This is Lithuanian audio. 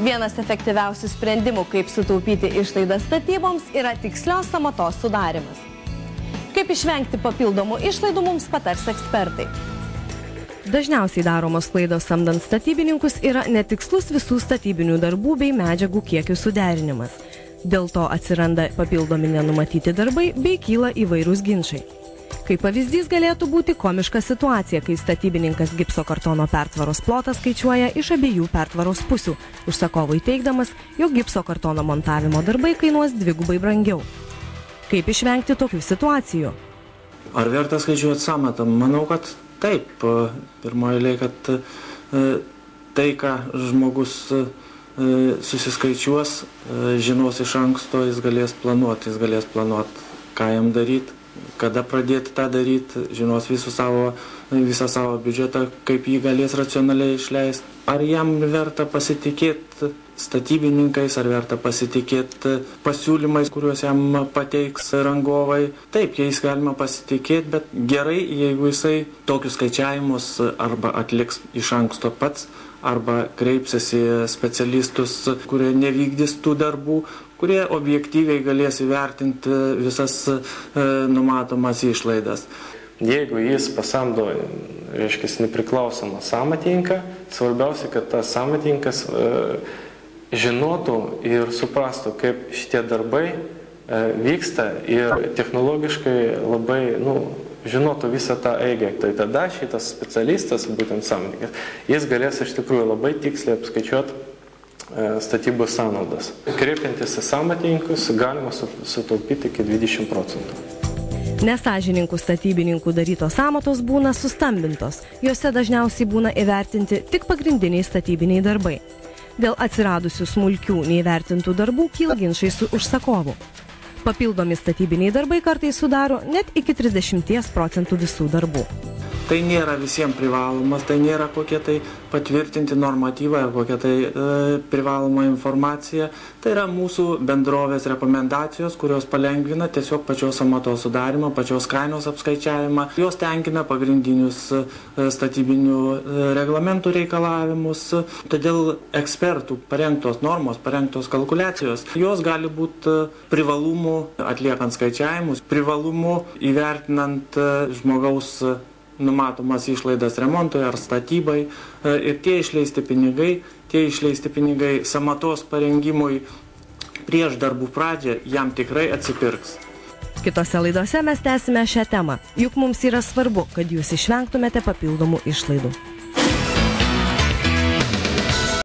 Vienas efektyviausių sprendimų, kaip sutaupyti išlaidas statyboms, yra tikslios sąmatos sudarimas. Kaip išvengti papildomų išlaidų, mums patars ekspertai. Dažniausiai daromos klaidos samdant statybininkus yra netikslus visų statybinių darbų bei medžiagų kiekių suderinimas. Dėl to atsiranda papildomi nenumatyti darbai bei kyla įvairūs ginčai. Kaip pavyzdys galėtų būti komiška situacija, kai statybininkas gipso kartono pertvaros plotą skaičiuoja iš abiejų pertvaros pusių, užsakovui teigdamas, jog gipso kartono montavimo darbai kainuos dvigubai brangiau. Kaip išvengti tokių situacijų? Ar verta skaičiuoti samatą? Manau, kad taip. Pirmoje eilėje, kad tai, ką žmogus susiskaičiuos, žinos iš anksto, jis galės planuoti, ką jam daryti, kada pradėti tą daryti, žinos visą savo biudžetą, kaip jį galės racionaliai išleisti. Ar jam verta pasitikėti statybininkais, ar verta pasitikėti pasiūlymais, kuriuos jam pateiks rangovai. Taip, jais galima pasitikėti, bet gerai, jeigu jisai tokius skaičiavimus arba atliks iš anksto pats, arba kreipsis į specialistus, kurie nevykdys tų darbų, kurie objektyviai galės įvertinti visas numatomas išlaidas. Jeigu jis pasamdo, reiškia, nepriklausomą samatininką, svarbiausia, kad tas samatininkas žinotų ir suprastų, kaip šitie darbai vyksta ir technologiškai labai, žinotų visą tą eigą. Tai tada šitas specialistas, būtent samatininkas, jis galės iš tikrųjų labai tiksliai apskaičiuoti statybos sąnaudas. Kreipiantis į samatininkus galima sutaupyti iki 20%. Nesąžininkų statybininkų darytos sąmatos būna sustambintos. Jose dažniausiai būna įvertinti tik pagrindiniai statybiniai darbai. Dėl atsiradusių smulkių neįvertintų darbų kyla ginčai su užsakovu. Papildomi statybiniai darbai kartais sudaro net iki 30% visų darbų. Tai nėra visiems privalomas, tai nėra kokie tai patvirtinti normatyvai ar kokia tai privaloma informacija. Tai yra mūsų bendrovės rekomendacijos, kurios palengvina tiesiog pačios sąmatos sudarimą, pačios kainos apskaičiavimą. Jos tenkina pagrindinius statybinių reglamentų reikalavimus. Todėl ekspertų parengtos normos, parengtos kalkuliacijos, jos gali būti privalumų atliekant skaičiavimus, privalumų įvertinant žmogaus numatomas išlaidas remontui ar statybai, ir tie išleisti pinigai sąmatos parengimui prieš darbų pradžią jam tikrai atsipirks. Kitose laidose mes tęsime šią temą, juk mums yra svarbu, kad jūs išvengtumėte papildomų išlaidų.